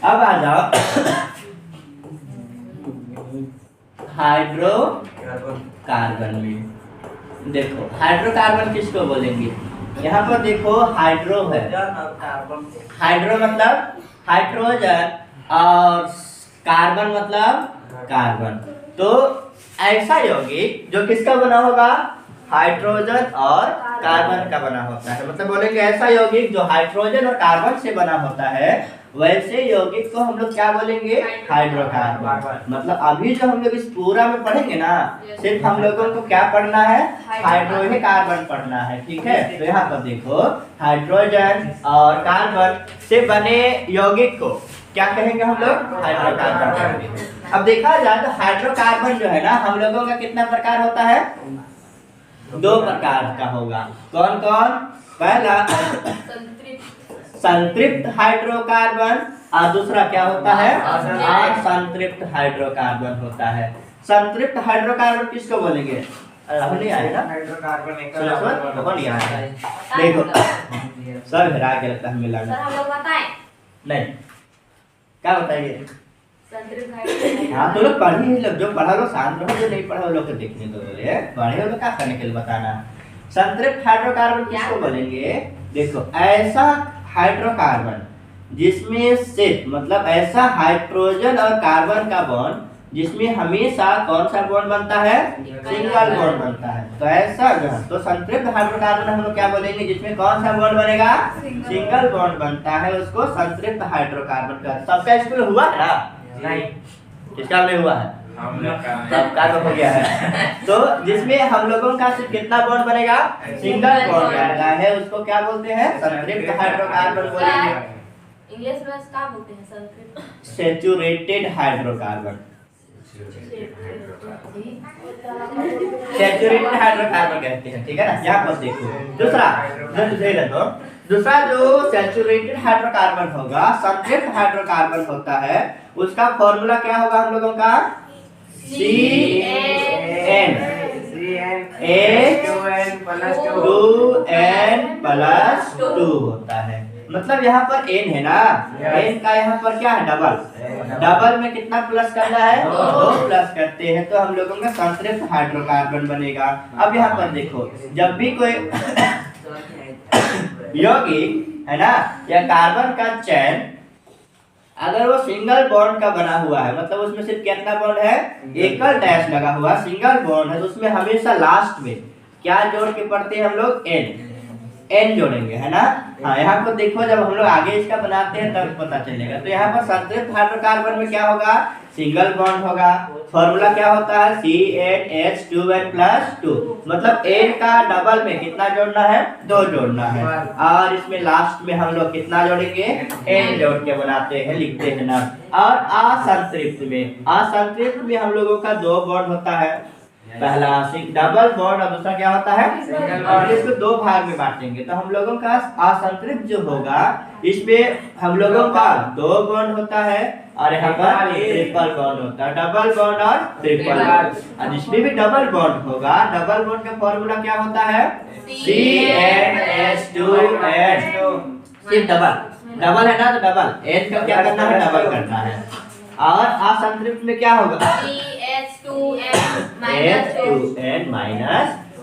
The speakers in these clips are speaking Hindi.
अब आ जाओ हाइड्रो कार्बन में। देखो हाइड्रोकार्बन किसको बोलेंगे? यहाँ पर देखो हाइड्रो है, हाइड्रो मतलब हाइड्रोजन और कार्बन मतलब कार्बन। तो ऐसा यौगिक जो किसका बना होगा? हाइड्रोजन और कार्बन का बना होता है। मतलब बोलेंगे ऐसा यौगिक जो हाइड्रोजन और कार्बन से बना होता है, वैसे यौगिक को हम लोग क्या बोलेंगे? हाइड्रोकार्बन। मतलब अभी जो हम लोग इस पूरा में पढ़ेंगे ना, सिर्फ हम लोगों को क्या पढ़ना है? हाइड्रोकार्बन पढ़ना है, ठीक है। तो यहाँ पर देखो हाइड्रोजन और कार्बन से बने यौगिक को क्या कहेंगे हम लोग? हाइड्रोकार्बन कहेंगे। अब देखा जाए तो हाइड्रोकार्बन जो है ना, हम लोगों का कितना प्रकार होता है? 2 प्रकार का होगा। कौन कौन? पहला संतृप्त हाइड्रोकार्बन और दूसरा क्या होता है? असंतृप्त हाइड्रोकार्बन होता है। संतृप्त हाइड्रोकार्बन किसको बोलेंगे? नहीं आया ना हाइड्रोकार्बन नहीं आया। देखो सर हरा के लगता है मिला नहीं, क्या बताइए? हाँ तो लोग पढ़ी लोग, जो पढ़ा लो शांत रहो, जो नहीं पढ़ा लोग देखने दो, पढ़े लोग क्या करने के लिए बताना। संतृप्त हाइड्रोकार्बन किसको बोलेंगे? देखो ऐसा हाइड्रोकार्बन जिसमें सिर्फ मतलब ऐसा हाइड्रोजन और कार्बन का बॉन्ड जिसमें हमेशा कौन सा बॉन्ड बनता है? सिंगल बॉन्ड बनता है। तो ऐसा तो संतृप्त हाइड्रोकार्बन हम लोग क्या बोलेंगे? जिसमें कौन सा बॉन्ड बनेगा? सिंगल बॉन्ड बनता है, उसको संतृप्त हाइड्रोकार्बन का। सबका स्कूल हुआ है ना? नहीं, किसका नहीं हुआ है? सबका तो हो गया है। तो जिसमें हम लोगों का सिर्फ कितना बॉन्ड बनेगा? सिंगल बॉन्ड बनता है, उसको क्या बोलते हैं? संतृप्त हाइड्रोकार्बन बोलेंगे। इंग्लिश में क्या बोलते हैं? संतृप्त सैचुरेटेड हाइड्रोकार्बन। सैचुरेटेड हाइड्रोकार्बन कहते हैं, ठीक है ना। यहाँ पर देखो दूसरा जो सैचुरेटेड हाइड्रोकार्बन होगा, संतृप्त हाइड्रोकार्बन होता है, उसका फॉर्मूला क्या होगा हम लोगों का? CnH2n+2 होता है। मतलब यहाँ पर n है ना, n का यहाँ पर क्या है? डबल में कितना प्लस करना है? 2 प्लस करते हैं तो हम लोगों का संतृप्त हाइड्रोकार्बन बनेगा। अब यहाँ पर देखो जब भी कोई यौगिक है ना या कार्बन का चैन अगर वो सिंगल बॉन्ड का बना हुआ है, मतलब उसमें सिर्फ कितना बॉन्ड है? एकल डैश लगा हुआ सिंगल बॉन्ड है, तो उसमें हमेशा लास्ट में क्या जोड़ के पढ़ते हैं हम लोग? n जोड़ेंगे, है ना। हाँ यहाँ पर देखो जब हम लोग आगे इसका बनाते हैं तब पता चलेगा। तो यहाँ पर संतृप्त हाइड्रोकार्बन में क्या होगा? सिंगल बॉन्ड होगा। फॉर्मूला क्या होता है? CnH2n+2। मतलब n का डबल में कितना जोड़ना है? 2 जोड़ना है। और इसमें लास्ट में हम लोग कितना जोड़ेंगे? n जोड़ के बनाते हैं, लिखते हैं ना। और असंतृप्त में हम लोगों का 2 बॉन्ड होता है। पहला डबल बॉन्ड और दूसरा क्या होता है? और इसको 2 भाग में बांटेंगे। तो हम लोगों का असंतृप्त जो होगा इसमें हम लोगों का 2 बॉन्ड होता है और यहाँ पर ट्रिपल बॉन्ड होता है। डबल बॉन्ड और ट्रिपल बॉन्ड। और जिसमें भी डबल बॉन्ड होगा, डबल बॉन्ड का फॉर्मूला क्या होता है? CnH2n। सिर्फ डबल है ना, तो डबल n का क्या करना है? डबल करना है। और असंतृप्त में क्या होगा?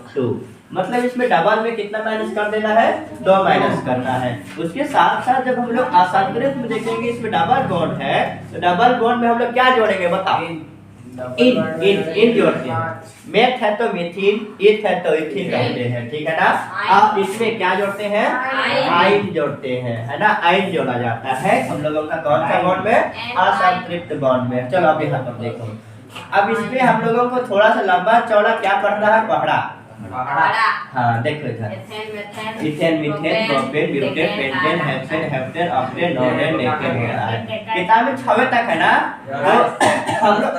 H2n-2। मतलब इसमें डबल में कितना माइनस कर देना है? 2 माइनस करना है। उसके साथ साथ जब हम लोग असंतृप्त में देखेंगे इसमें डबल बॉन्ड है, तो डबल बॉन्ड में हम लोग क्या जोड़ेंगे बताओ? इन जोड़ते हैं। मेथ है तो मेथिन, ईथ है तो इथिन कहते हैं, ठीक है ना। अब इसमें क्या जोड़ते हैं? आइन जोड़ते हैं, है ना। आइन जोड़ा जाता है हम लोगों का कौन सा बॉन्ड में? असंतृप्त बॉन्ड में। चलो अब यहाँ पर देखो, अब इसमें हम लोगों को थोड़ा सा लंबा चौड़ा क्या पढ़ना है? पढ़ा। हाँ देखो इधर ethane, methane, propane, butane, pentane, hexane, heptane, octane, नोडेन, डेकेन हो रहा है। किताब में 6वें तक है ना, तो हम लोग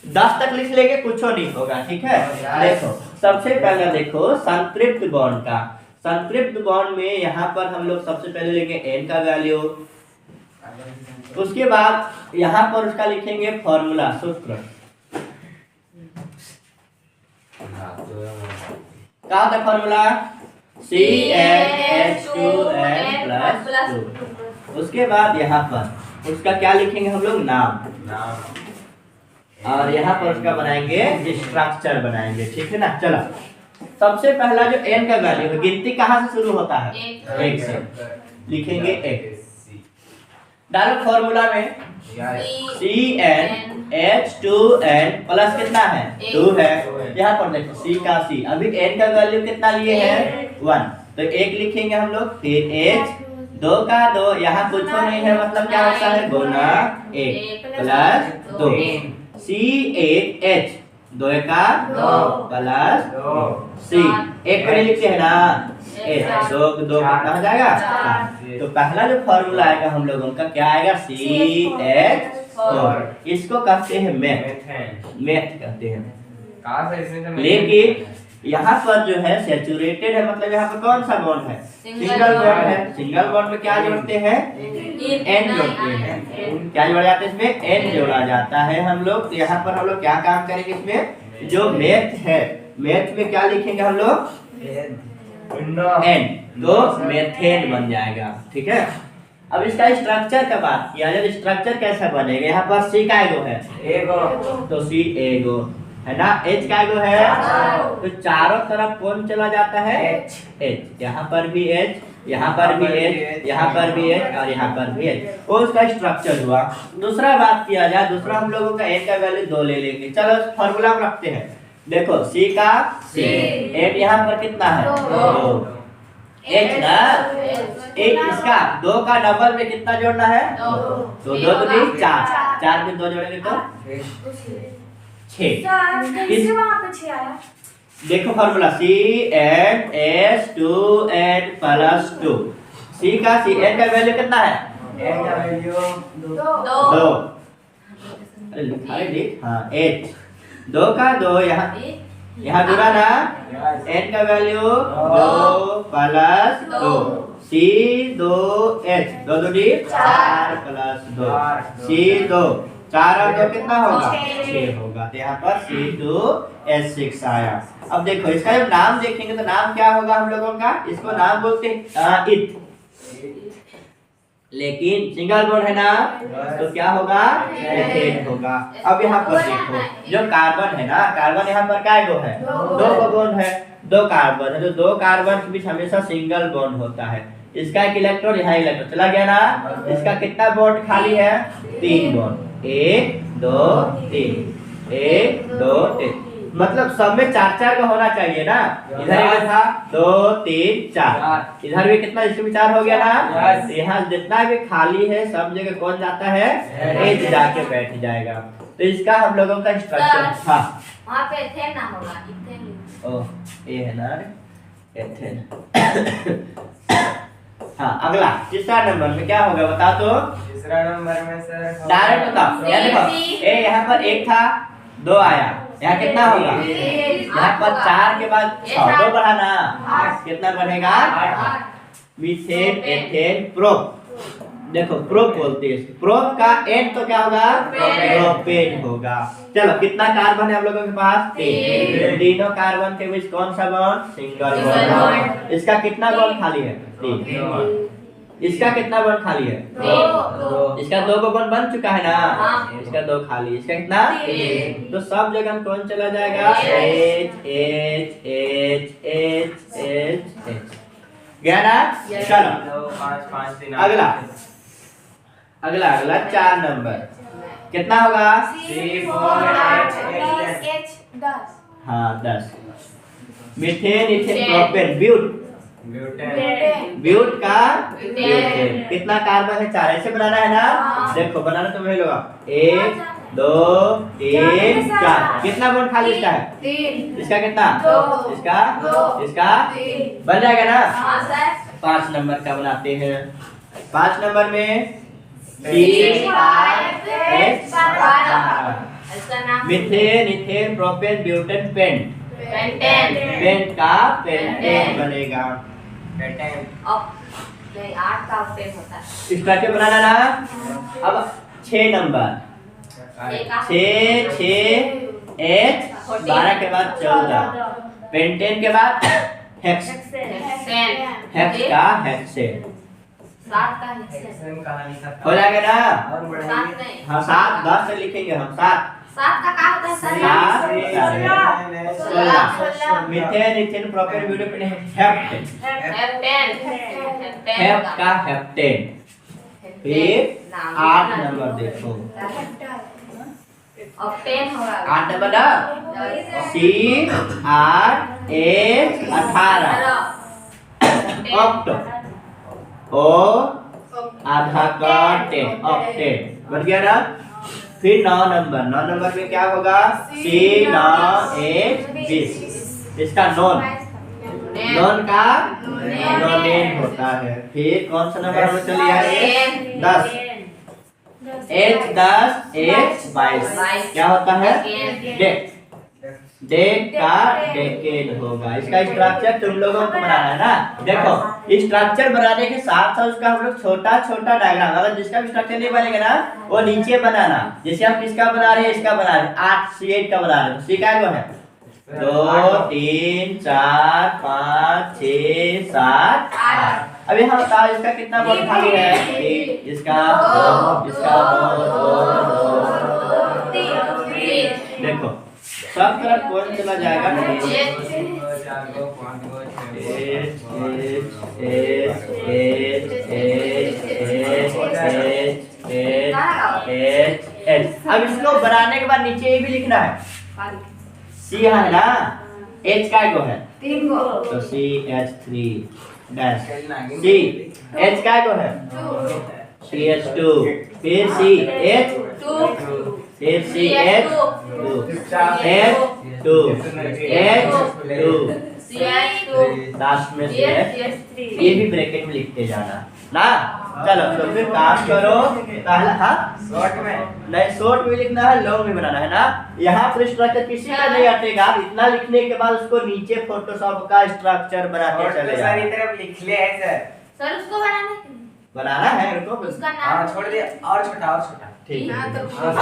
10 तक लिख लेंगे, कुछ नहीं होगा, ठीक है। देखो सबसे पहले देखो संतृप्त बॉन्ड का। संतृप्त बॉन्ड में यहाँ पर हम लोग सबसे पहले लेंगे n का वैल्यू। उसके बाद यहाँ पर उसका लिखेंगे फॉर्मूला, सूत्र। क्या होता है फॉर्मूला? CnH2n+2। उसके बाद यहाँ पर उसका क्या लिखेंगे हम लोग, नाम। और यहाँ पर उसका बनाएंगे स्ट्रक्चर बनाएंगे, ठीक है ना। चलो सबसे पहला जो n का वैल्यू है, गिनती कहाँ से शुरू होता है, 1 से। लिखेंगे 1, डालो फॉर्मूला में CnH2n प्लस कितना है, 2 है। यहाँ पर देखो C का C, अभी n का वैल्यू कितना लिए हैं, 1, तो 1 लिखेंगे हम लोग। फिर H, 2 का 2, यहाँ कुछ नहीं है, मतलब क्या होता है, गुना 1 प्लस 2। C8H, 2 का 2 प्लस C, 1 को नहीं लिखते है ना, 2 कितना हो जाएगा, 4। तो पहला जो फॉर्मूला आएगा हम लोगों का क्या आएगा, CH4। इसको कहते हैं मैथ कहते हैं। लेकिन यहाँ पर जो है सैचुरेटेड है, मतलब यहाँ पर कौन सा बॉन्ड है, सिंगल बॉन्ड है। सिंगल बॉन्ड में क्या जोड़ते हैं, N जोड़ते हैं। क्या जोड़ा जाता है इसमें, N जोड़ा जाता है हम लोग। तो यहाँ पर हम लोग क्या काम करेंगे, इसमें जो मैथ है, मैथ में क्या लिखेंगे हम लोग, N, तो मेथेन बन जाएगा, ठीक है। अब इसका स्ट्रक्चर का बात किया जाए, स्ट्रक्चर कैसा बनेगा, यहाँ पर C का एगो है, तो C एगो है ना, H का एगो है, तो चारों तरफ कौन चला जाता है, H। यहाँ पर भी H, यहाँ पर भी H, यहाँ पर भी H और यहाँ पर भी H, वो उसका स्ट्रक्चर हुआ। दूसरा बात किया जाए, दूसरा हम लोगों का N का वैल्यू 2 ले लेंगे। चलो फॉर्मूला में रखते हैं, देखो C का C, N यहाँ पर कितना है, 2, H ना, एक इसका 2 का डबल में कितना जोड़ना है, 2, तो 2 तो नहीं 4, 4 में 2 जोड़ेंगे तो 6। देखो फॉर्मूला CnH2n+2। C का Cn का वैल्यू कितना है, n का वैल्यू 2। अरे लिखा है जी, हाँ 8, 2 का 2, यहाँ जुड़ा ना, n का value 2 plus 2, C2H, 2 2 4 plus 2, C2, 4 और 2 कितना होगा, 6 होगा। तो यहाँ पर C2H6 आया। अब देखो इसका जब नाम देखेंगे तो नाम क्या होगा हम लोगों का, इसको नाम बोलते हैं इत, लेकिन सिंगल बॉन्ड है ना, तो क्या होगा, एथेन होगा। अब यहाँ पर देखो जो कार्बन है ना, कार्बन यहाँ पर क्या गो है, 2 बॉन्ड है, 2 कार्बन है, तो 2 कार्बन के बीच हमेशा सिंगल बॉन्ड होता है। इसका एक इलेक्ट्रॉन यहाँ इलेक्ट्रॉन चला गया ना, इसका कितना बॉन्ड खाली है, 3 बॉन्ड, 1 2 3, 1 2 3, मतलब सब में 4 का होना चाहिए ना। इधर एक था 2 3 4, इधर भी कितना, इसमें भी 4 हो गया ना। यहाँ जितना भी खाली है सब जगह कौन जाता है, एच जाके बैठ जाएगा। तो इसका हम लोगों का स्ट्रक्चर था, वहाँ पे एथेन ना होगा, इथेन। ओह ये है ना एथेन। हाँ अगला तीसरा नंबर में क्या होगा बता तो। तीसरा नंबर में सर डायरेक्ट बताओ, यार देखो ए यहाँ पर 1 था 2 आया, यहाँ कितना होगा, यहाँ पर 4 के बाद 6, 2 बढ़ाना कितना बढ़ेगा, मीथेन एथेन प्रोप। देखो प्रोप बोलते हैं, प्रोप का एन तो क्या होगा, प्रोपेन होगा। चलो कितना कार्बन है हम लोगों के पास, 3, तीनों कार्बन के बीच कौन सा बॉन्ड, सिंगल बॉन्ड। इसका कितना बॉन्ड खाली है, 3। इसका कितना बॉन्ड खाली है, 2। इसका 2 बॉन्ड बन चुका है ना, इसका 2 खाली, इसका कितना, 3। तो सब जगह हम कौन चला जाएगा, H H H H H H गया ना। चलो 5 3 अगला अगला अगला 4 नंबर कितना होगा, हाँ 10। मीथेन इथेन प्रोपेन ब्यूट, ब्यूट का ब्यूटेन। कितना कार्बन है, 4, ऐसे बनाना है ना। देखो बनाना तो वही लोग 1 2 3 4, कितना बॉन्ड खाली इसका है, 3। इसका कितना, 2, इसका 2, इसका 3 बन जाएगा ना। हाँ सर। 5 नंबर का बनाते हैं। 5 नंबर में इसका नाम मीथेन इथेन प्रोपेन ब्यूटेन पेंट, पेंटेन। पेंट का पेंटेन बनेगा। अब नहीं 8 का पेन होता है। स्ट्रक्चर बनाना ना। अब 6 नंबर 6 6 H 12 के बाद 14, पेंटेन के बाद हेक्स, हेक्सेन। हेक्स का हेक्सेन 7 का हेक्सेन। हेक्सेन कहानी का हो जाएगा ना। और 7 बढ़ाइए। नहीं। हाँ 7 10 से लिखेंगे हम 7 7 का क्या होता है sir? 7 16 methane ethane propane butane heptane, hept का हेप्टेन। फिर 8 नंबर देखो, ऑक्टेन होगा। 8 नंबर ना, C 8 H 18 ऑक्टो, O आधा का 10 ऑक्टेन बन गया ना। फिर 9 नंबर में क्या होगा? C 9 H 20 इसका नॉन का नोनेन होता है। फिर कौन सा नंबर हमें चल गया? 10 H 10 H 22 क्या होता है? डेक, डेक का डेकेड होगा। इसका स्ट्रक्चर तुम लोगों को बनाना है ना। देखो स्ट्रक्चर बनाने के साथ साथ उसका हम लोग छोटा छोटा डायग्राम, अगर जिसका भी स्ट्रक्चर नहीं बनेगा ना वो नीचे बनाना। जैसे हम किसका बना रहे हैं, इसका बना रहे हैं 8 C8 का बना रहे हैं। C का है 2 3 4 5 6 7 8। अब यहाँ बताओ इसका कितना बोल खाली है? इसका 2 इसका 2 देखो सब तरफ कौन चला जाएगा? अब इसको बनाने के बाद नीचे ये भी लिखना है। C है ना, H का है 3 को तो CH3 डैश, C H का है CH2, फिर CH2, फिर CH2, H2, H2, लास्ट में CH3। ये भी ब्रैकेट में लिखते जाना ना। चलो तो फिर काम करो पहला। हाँ शॉर्ट में नहीं, शॉर्ट में लिखना है, लॉन्ग में बनाना है ना। यहाँ पर स्ट्रक्चर किसी का नहीं हटेगा। इतना लिखने के बाद उसको नीचे फोटोशॉप का स्ट्रक्चर बनाते चले जाना। सारी तरफ लिख ले है सर। सर उसको बनाना है इनको उसका हाँ नाम छोड़ दे, और छोटा ठीक हाँ, है। तो चलो तो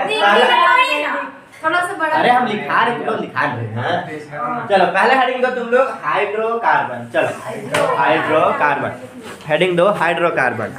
पहला, थोड़ा सा बड़ा। अरे हम लिखा रहे, तुम लोग लिखा रहे हैं। चलो पहले हेडिंग दो तुम लोग हाइड्रोकार्बन। चलो हाइड्रोकार्बन, हेडिंग दो हाइड्रोकार्बन।